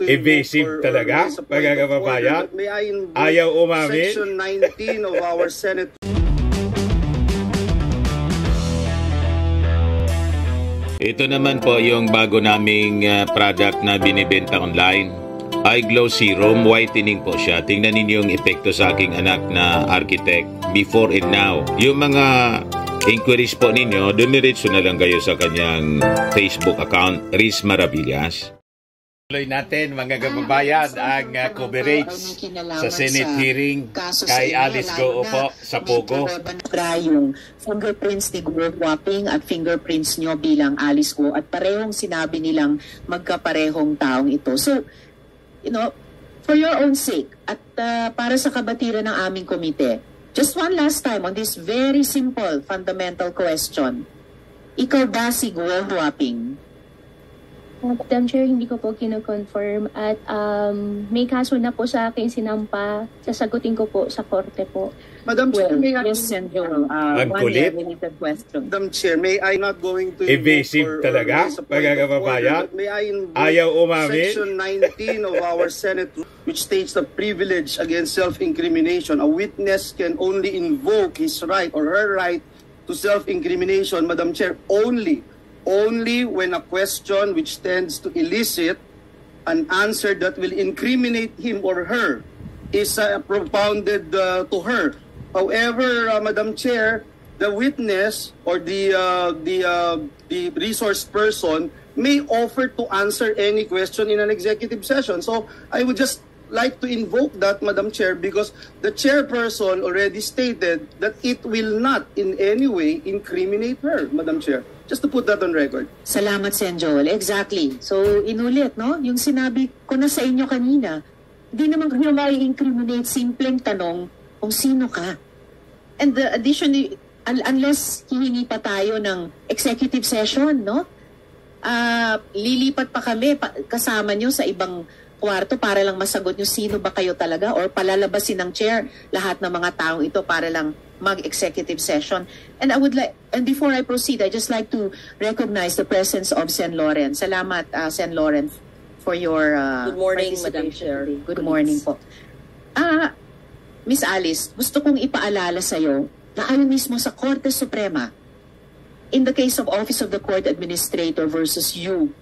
Evasive talaga, mga kababayan. Ayaw umamin. Section 19 of our Senate. Ito naman po yung bago naming product na binibenta online. iGlow Serum Whitening po siya. Tingnan ninyo yung epekto sa aking anak na architect before and now. Yung mga inquiries po ninyo, dumiretso na lang kayo sa kanyang Facebook account, Riz Maravillas. Tuloy natin mga kababayan ang coverage sa Senate hearing kay Alice Go po sa Pogo. Yung fingerprints ni Guo Huaping at fingerprints nyo bilang Alice Go at parehong sinabi nilang magkaparehong taong ito. So, you know, for your own sake at para sa kabatiran ng aming komite, just one last time on this very simple fundamental question. Ikaw ba si Guo Huaping? Madam Chair, hindi ko po kino-confirm at may kaso na po sa akin sinampa. Sasagutin ko po sa korte po. Madam Chair, may yes, Senjol. One related question. Madam Chair, may I not going to evasive talaga, mga kababayan. May I ayaw umamin. Section 19 of our Senate, which states the privilege against self-incrimination. A witness can only invoke his right or her right to self-incrimination, Madam Chair, only when a question which tends to elicit an answer that will incriminate him or her is propounded to her. However, Madam Chair, the witness or the resource person may offer to answer any question in an executive session. So I would just like to invoke that, Madam Chair, because the chairperson already stated that it will not in any way incriminate her, Madam Chair. Just to put that on record. Salamat, Senjol. Exactly. So, inulit, no? Yung sinabi ko na sa inyo kanina, hindi naman kayo mai-incriminate, simpleng tanong kung sino ka. And additionally, unless hihingi pa tayo ng executive session, no? Lilipat pa kami kasama nyo sa ibang kwarto para lang masagot nyo sino ba kayo talaga or palalabasin ng chair lahat ng mga taong ito para lang mag-executive session. And I would like, and before I proceed, I just like to recognize the presence of Sen. Loren. Salamat, Sen. Loren, for your good morning, Madam Chair. Good morning po. Miss Alice, gusto kong ipaalala sa'yo na ayon mismo sa Korte Suprema, in the case of Office of the Court Administrator versus you,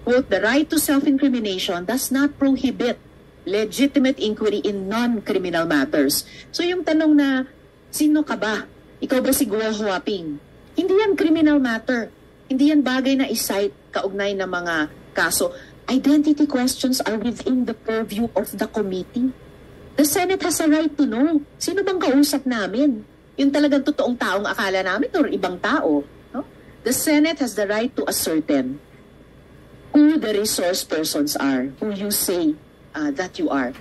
quote, the right to self-incrimination does not prohibit legitimate inquiry in non-criminal matters. So yung tanong na, sino ka ba? Ikaw ba si Guo Huaping? Hindi yan criminal matter. Hindi yan bagay na isite kaugnay ng mga kaso. Identity questions are within the purview of the committee. The Senate has a right to know. Sino bang kausap namin? Yung talagang totoong taong akala namin or ibang tao? No? The Senate has the right to ascertain who the resource persons are, who you say that you are.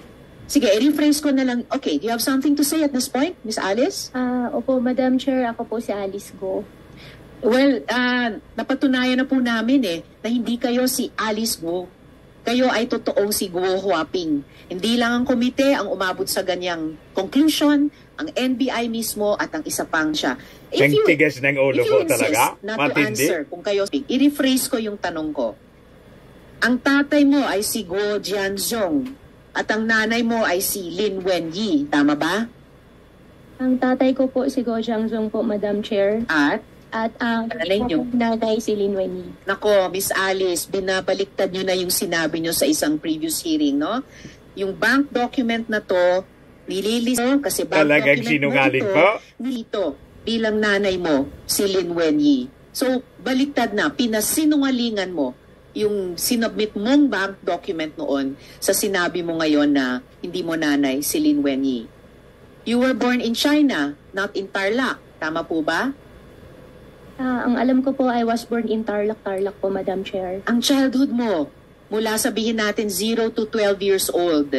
Sige, i-rephrase ko na lang. Okay, do you have something to say at this point, Miss Alice? Opo, Madam Chair, ako po si Alice Go. Well, napatunayan na po namin na hindi kayo si Alice Go. Kayo ay totoong si Guo Huaping. Hindi lang ang komite ang umabot sa ganyang conclusion, ang NBI mismo at ang isa pang siya. If you tigas ng ulo po talaga, not to answer kung kayo, i-rephrase ko yung tanong ko. Ang tatay mo ay si Guo Jianzhong at ang nanay mo ay si Lin Wenyi. Tama ba? Ang tatay ko po si Guo Jianzhong po, Madam Chair. At ang nanay si Lin Wenyi. Nako, Miss Alice, binabaliktad nyo na yung sinabi nyo sa isang previous hearing, no? Yung bank document na to, nililis kasi bank talagang document na ito, dito, bilang nanay mo, si Lin Wenyi. So, baliktad na, pinasinungalingan mo yung sinubmit mong bank document noon sa sinabi mo ngayon na hindi mo nanay si Lin Wenyi. You were born in China, not in Tarlac. Tama po ba? Ang alam ko po, I was born in Tarlac po, Madam Chair. Ang childhood mo, mula sabihin natin 0 to 12 years old,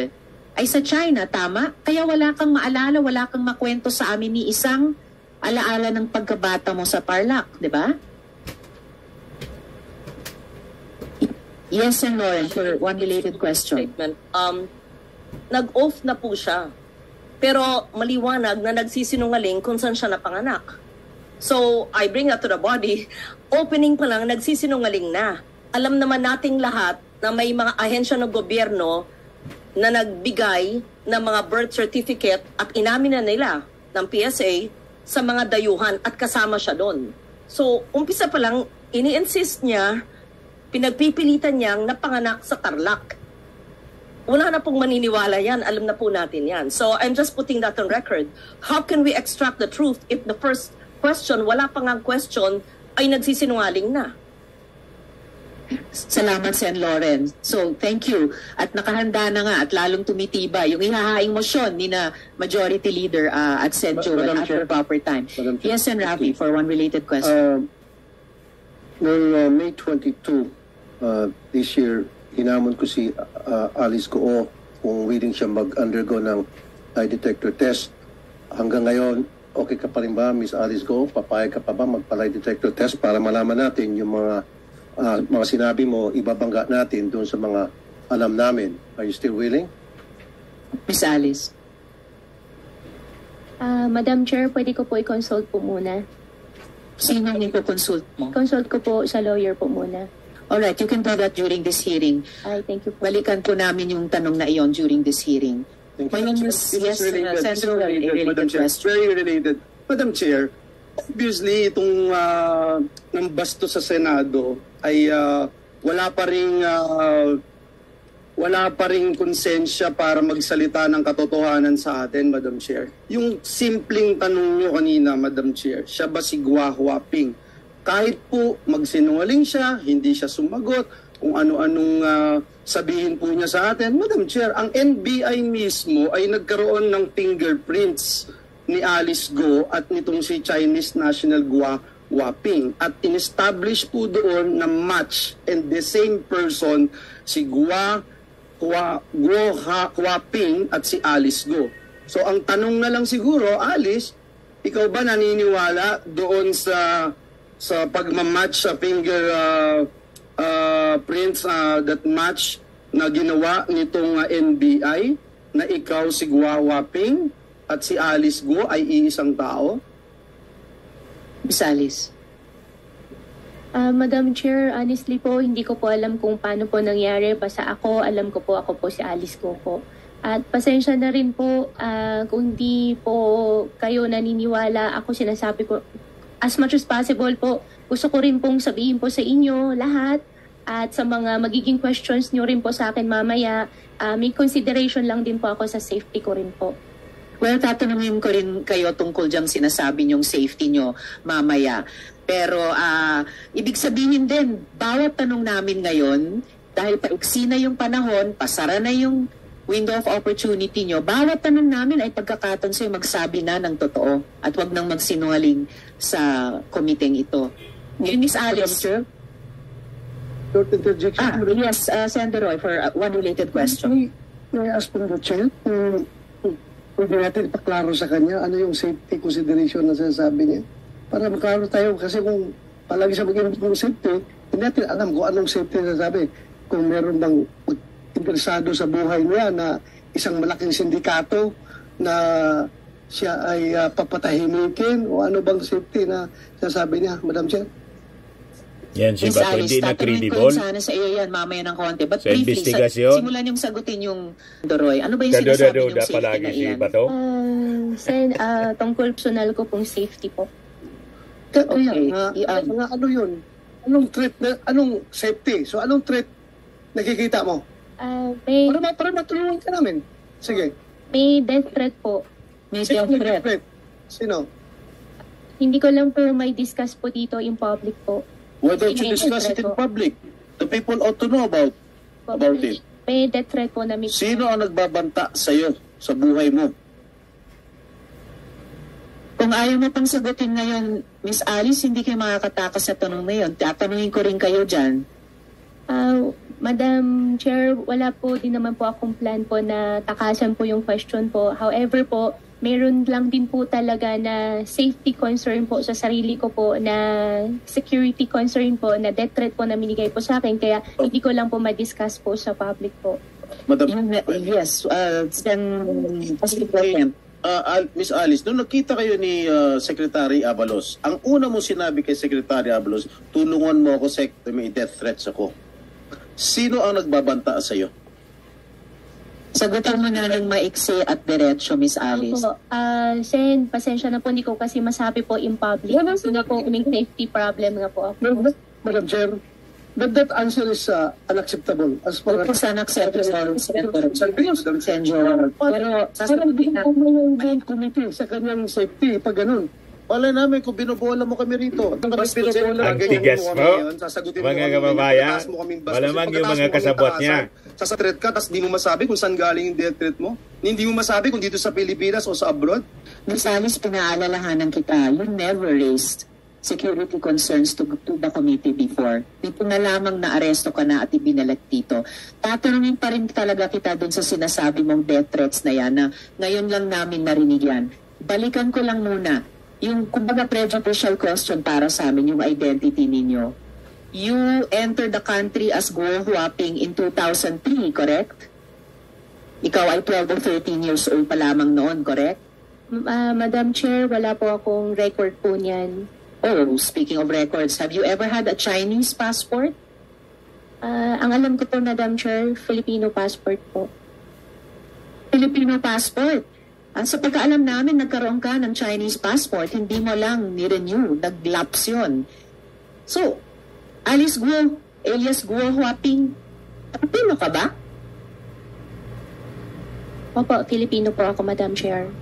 ay sa China, tama? Kaya wala kang maalala, wala kang makwento sa amin ni isang alaala ng pagkabata mo sa Tarlac, di ba? Yes, and Lauren, for one related question. Nag-off na po siya. Pero maliwanag na nagsisinungaling kung saan siya napanganak. So, I bring that to the body. Opening pa lang, nagsisinungaling na. Alam naman nating lahat na may mga ahensya ng gobyerno na nagbigay ng mga birth certificate at inamin na nila ng PSA sa mga dayuhan at kasama siya doon. So, umpisa pa lang, ini-insist niya, pinagpipilitan niyang napanganak sa Tarlac. Wala na pong maniniwala yan. Alam na po natin yan. So, I'm just putting that on record. How can we extract the truth if the first question, wala pang ang question, ay nagsisinungaling na? Salamat, Sen. Loren. So, thank you. At nakahanda na nga at lalong tumitibay yung ihahaing motion ni na Majority Leader at Sen. Joel at the proper time. Yes, Sen. Rafi, for one related question. Noong May 22 this year, hinamon ko si Alice Goo kung willing siya mag-undergo ng lie detector test. Hanggang ngayon, okay ka pa rin ba, Miss Alice Goo? Papayag ka pa ba magpa-lie detector test para malaman natin yung mga sinabi mo, ibabangga natin doon sa mga alam namin. Are you still willing? Miss Alice. Madam Chair, pwede ko po i-consult po muna. Sino ang i-consult mo? Consult ko po sa lawyer po muna. Alright, you can do that during this hearing. Ay, thank you po. Balikan po namin yung tanong na iyon during this hearing. Thank My you. name is, This yes, is related. Senator, a Madam related Chair. question. Very related. Madam Chair, obviously itong ng basto sa Senado ay wala pa ring konsensya para magsalita ng katotohanan sa atin, Madam Chair. Yung simpleng tanong nyo kanina, Madam Chair, siya ba si Gua Huaping? Kahit po magsinungaling siya, hindi siya sumagot, kung ano-anong sabihin po niya sa atin, Madam Chair, ang NBI mismo ay nagkaroon ng fingerprints ni Alice Goo at nitong si Chinese National Gua Huaping. At in-establish po doon na match and the same person, si Gua Huaping at si Alice Goo. So ang tanong na lang siguro, Alice, ikaw ba naniniwala doon sa pagmamatch sa finger prints that match na ginawa nitong NBI na ikaw si Gua Huaping at si Alice Goo ay iisang tao? Miss Alice. Madam Chair, honestly po, hindi ko po alam kung paano po nangyari. Basta alam ko po, ako po si Alice Goo po. At pasensya na rin po kung hindi po kayo naniniwala. Ako sinasabi ko, as much as possible po, gusto ko rin pong sabihin po sa inyo lahat at sa mga magiging questions nyo rin po sa akin mamaya, may consideration lang din po ako sa safety ko rin po. Well, tatanungin ko rin kayo tungkol diyang sinasabi niyong safety niyo mamaya. Pero ibig sabihin din, bawat tanong namin ngayon, dahil paiksi na yung panahon, pasara na yung window of opportunity niyo, bawat tanong namin ay pagkakataon sa'yo magsabi na ng totoo at wag nang magsinungaling sa komiteng ito. Miss Alice. Short interjection. Yes, Senator Roy, for one related question. May ask from the chair, pwede natin ipaklaro sa kanya ano yung safety consideration na sinasabi niya. Para maklaro tayo kasi kung palagi siya mag-init ng safety, hindi natin alam kung anong safety na sabi. Kung meron bang interesado sa buhay niya na isang malaking sindikato na siya ay papatahimikin o ano bang safety na sinasabi niya, Madam Chair? Yan, si Miss Bato Alice, hindi na tatanungin ko credible. sana sa iyo yan mamaya ng konti. But Sa briefly, investigasyon? simulan yung sagutin yung Doroy. Ano ba yung sinasabi Kado-dado yung na safety palagi na si iyan? Bato. Tungkol personal ko pong safety po. Okay. Ano yun? Anong threat, anong safety? So anong threat nakikita mo? Para matulungan ka namin. Sige. May death threat po. May Sino death threat. Sino? Hindi ko lang po may discuss po dito in public po. Why don't you discuss it in public? The people ought to know about it. May death threat po na may... Sino ang nagbabanta sa iyo sa buhay mo? Kung ayaw mo pang sagutin ngayon, Miss Alice, hindi kayo makakatakas sa tanong na yun. Tatanungin ko rin kayo dyan. Madam Chair, wala po din naman po akong plan po na takasan po yung question po. However po, meron lang din po talaga na safety concern po sa sarili ko po, na security concern po, na death threat po na minigay po sa akin. Kaya hindi ko lang po ma-discuss po sa public po. Madam, Yes, Miss Alice, nung nakita kayo ni Secretary Abalos, ang una mo sinabi kay Secretary Abalos, tulungan mo ako, Sec, may death threats ako. Sino ang nagbabanta sa iyo? Sagutan mo na ng maiksi at diretso, Miss Alice. Opo. Sen, pasensya na po, hindi ko kasi masabi po in public. Kasi nga po, may safety problem nga po ako. Madam Chair, but that answer is unacceptable. As far as... It's unacceptable, Senyor. Pero sasabihin ko mo yung main committee sa kanyang safety, pag ganun. Wala namin kung binubola mo kami rito. Ang tigas po, mga kababayan. Malamang yung mga kasabot niya. Sa threat ka, tapos di mo masabi kung saan galing yung death threat mo? Hindi mo masabi kung dito sa Pilipinas o sa abroad? Miss Alice, pinaalalahanan kita, you never raised security concerns to the committee before. Dito na lamang na-aresto ka na at ibinalat dito. Tatanungin pa rin talaga kita dun sa sinasabi mong death threats na yan, na ngayon lang namin narinig yan. Balikan ko lang muna, yung kumbaga prejudicial question para sa amin, yung identity ninyo. You entered the country as Guo Huaping in 2003, correct? Ikaw ay 12 or 13 years old pa lamang noon, correct? Madam Chair, wala po akong record po niyan. Oh, speaking of records, have you ever had a Chinese passport? Ang alam ko po, Madam Chair, Filipino passport po. Filipino passport? Sa pagkaalam namin, nagkaroon ka ng Chinese passport, hindi mo lang ni-renew, nag-lapse yun. So, Alice Guo, alias Guo Huaping, Filipino ka ba? Opo, Filipino po ako, Madam Chair.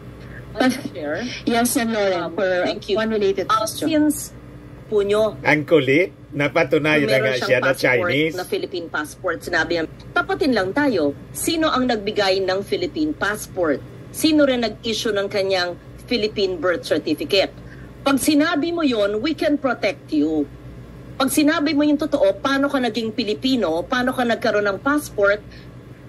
Chair? Yes, and Lauren, for thank you. one related question. Since po nyo, Ang kulit, napatunayan na nga meron siya siyang na passport Chinese. na Philippine passport, sinabi niya, tapatin lang tayo, sino ang nagbigay ng Philippine passport? Sino rin nag-issue ng kanyang Philippine birth certificate? Pag sinabi mo yon, we can protect you. Pag sinabi mo yung totoo, paano ka naging Pilipino, paano ka nagkaroon ng passport,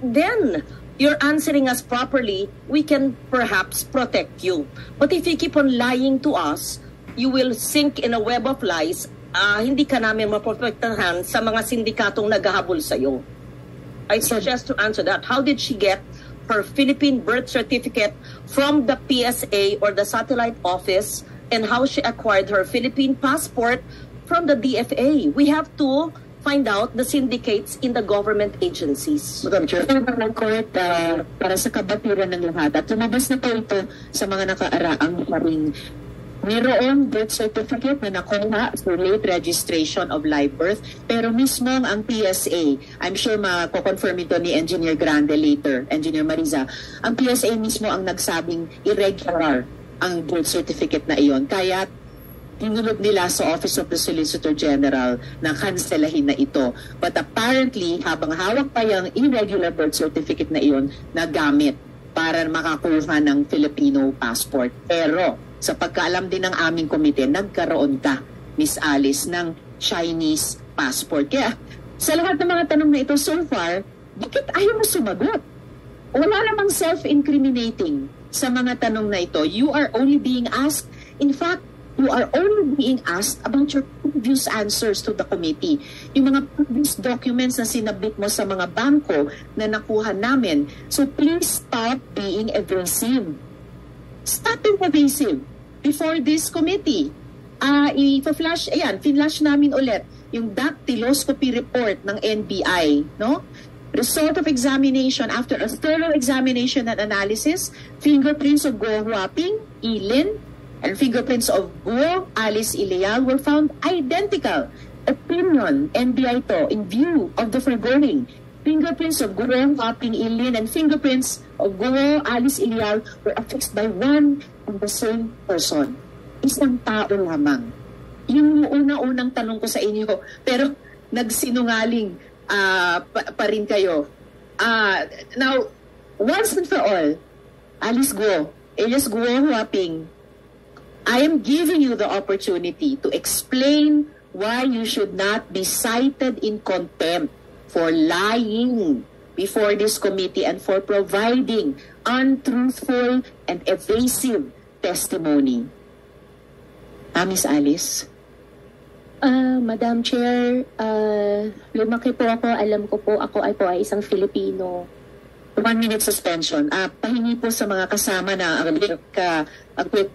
then you're answering us properly, we can perhaps protect you. But if you keep on lying to us, you will sink in a web of lies. Hindi ka namin maprotektahan sa mga sindikatong naghahabol sa'yo. I suggest to answer that. How did she get her Philippine birth certificate from the PSA or the satellite office, and how she acquired her Philippine passport from the DFA? We have to find out the syndicates in the government agencies. Madam Chair. Court, para sa kabatiran ng lahat, at lumabas na po ito sa mga nakaaraang maring mayroong birth certificate na nakuha through late registration of live birth, pero mismo ang PSA, I'm sure mako-confirm ito ni Engineer Grande later, Engineer Mariza, ang PSA mismo ang nagsabing irregular ang birth certificate na iyon. Kaya tinulog nila sa Office of the Solicitor General na kanselahin na ito. But apparently, habang hawak pa yung irregular birth certificate na iyon, nagamit para makakuha ng Filipino passport. Pero sa pagkaalam din ng aming komite, nagkaroon ka, Miss Alice, ng Chinese passport. Kaya sa lahat ng mga tanong na ito so far, bakit ayaw mo sumagot? Wala namang self-incriminating sa mga tanong na ito. You are only being asked, in fact, you are only being asked about your previous answers to the committee. Yung mga previous documents na sinabit mo sa mga bangko na nakuha namin. So please stop being evasive. Stop being evasive before this committee. I-flash, ayan, finlash namin ulit yung dactyloscopy report ng NBI, no? Result of examination after a thorough examination and analysis, fingerprints of Guo Huaping, Ilin, and fingerprints of Guo Alice Ileal were found identical. Opinion, NBI to, in view of the foregoing, fingerprints of Guo Huaping, Ilin, and fingerprints of Guo Alice Ileal were affixed by one and the same person. Isang tao lamang. Yung una-unang tanong ko sa inyo, pero nagsinungaling pa rin kayo. Now, once and for all, Alice Guo, alias Guo Huaping, I am giving you the opportunity to explain why you should not be cited in contempt for lying before this committee and for providing untruthful and evasive testimony. Miss Alice? Madam Chair, lumaki po ako, alam ko po, ako ay isang Filipino. 1 minute suspension. Pahingi po sa mga kasama na a quick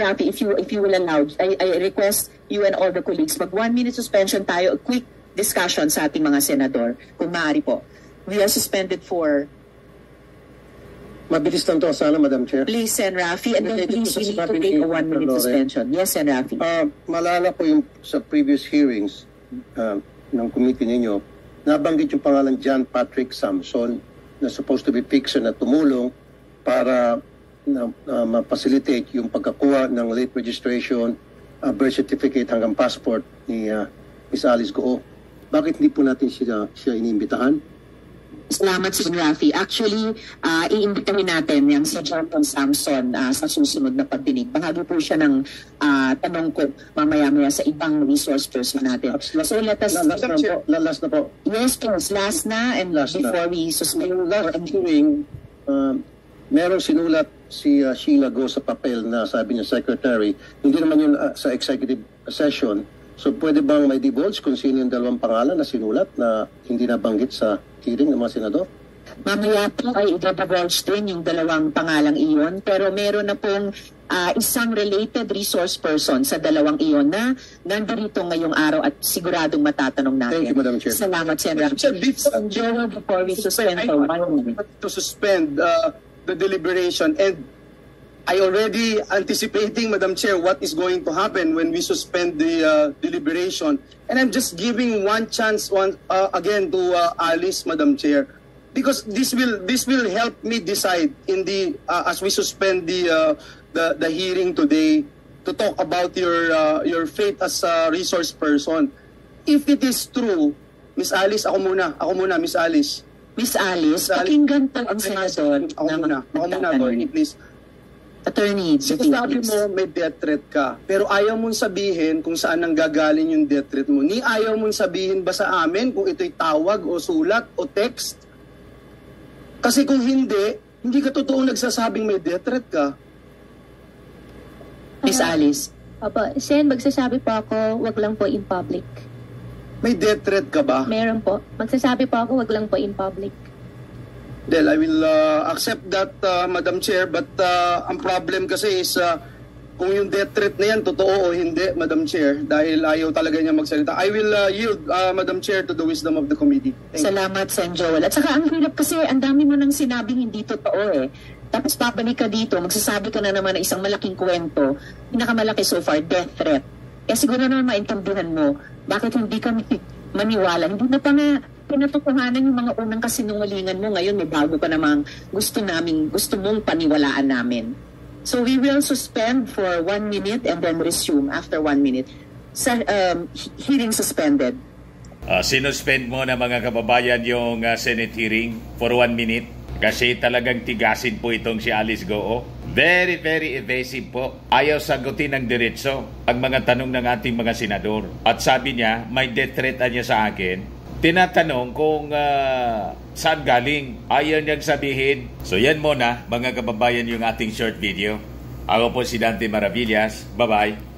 Rafi, if you will allow, I request you and all the colleagues, mag 1 minute suspension tayo, a quick discussion sa ating mga senador. Kung maaari po. We are suspended for... Mabilis lang to sana, Madam Chair. Please, Sen. Rafi, and then Related please, to we need sa to sinabi take ni a 1-minute Lore. suspension. Yes, Sen. Rafi. Malala po yung sa previous hearings ng committee ninyo, nabanggit yung pangalan John Patrick Samson na supposed to be fixer na tumulong para ma-facilitate yung pagkakuha ng late registration, birth certificate hanggang passport ni Miss Alice Goo. Bakit hindi po natin siya inimbitahan? Salamat, Sen. Rafi. Actually, iimbitahin natin yung si Jonathan Samson sa susunod na pagdinig. Bahagi po siya ng tanong ko mamaya-maya sa ibang resource person natin. So let us... Last na po. Yes, please. Last na and before we suspend. Yung last hearing, merong sinulat si Sheila Go sa papel na sabi niya secretary, hindi naman yun sa executive session. So pwede bang may divulge kung sino yung dalawang pangalan na sinulat na hindi nabanggit sa hearing ng mga senador? Mamaya po ay i-divulge din yung dalawang pangalang iyon, pero meron na pong isang related resource person sa dalawang iyon na nandito ngayong araw at siguradong matatanong natin. Thank you, Madam Chair. Salamat, Sen. Rafi. Joel, before we suspend for 1 minute. To suspend the deliberation, and I already anticipating, Madam Chair, what is going to happen when we suspend the deliberation. And I'm just giving one chance again to Alice, Madam Chair, because this will help me decide in the as we suspend the hearing today to talk about your fate as a resource person. If it is true, Miss Alice, ako muna, Miss Alice. Miss Alice, pakinggan po ang senador. Ako muna, attorney, please. Attorney, Sabi mo may death threat ka, pero ayaw mong sabihin kung saan nang gagaling yung death threat mo. Ni ayaw mong sabihin ba sa amin kung ito'y tawag o sulat o text? Kasi kung hindi ka totoong nagsasabing may death threat ka. Miss Alice. Opo, Sen, magsasabi po ako, wag lang po in public. May death threat ka ba? Meron po. Magsasabi po ako, wag lang po in public. Del, I will accept that, Madam Chair, but ang problem kasi is kung yung death threat na yan, totoo o hindi, Madam Chair, dahil ayaw talaga niya magsalita. I will yield, Madam Chair, to the wisdom of the committee. Salamat, Sen. Joel. At saka ang hirap kasi, ang dami mo nang sinabing hindi totoo eh. Tapos babalik ka dito, magsasabi ka na naman ng isang malaking kwento, pinakamalaki so far, death threat. Kaya siguro naman maintindihan mo, bakit hindi kami maniwala. Hindi na pa nga pinatutuhanan yung mga unang kasinungalingan mo. Ngayon may bago pa namang gusto mong paniwalaan namin. So we will suspend for 1 minute and then resume after 1 minute. Hearing suspended. Sinuspend mo na mga kababayan yung Senate hearing for 1 minute kasi talagang tigasin po itong si Alice Goo. Very, very evasive po. Ayaw sagutin ng diretso ang mga tanong ng ating mga senador. At sabi niya, may death threat niya sa akin. Tinatanong kung saan galing. Ayaw niyang sabihin. So yan muna, mga kababayan, yung ating short video. Ako po si Dante Maravillas. Bye-bye.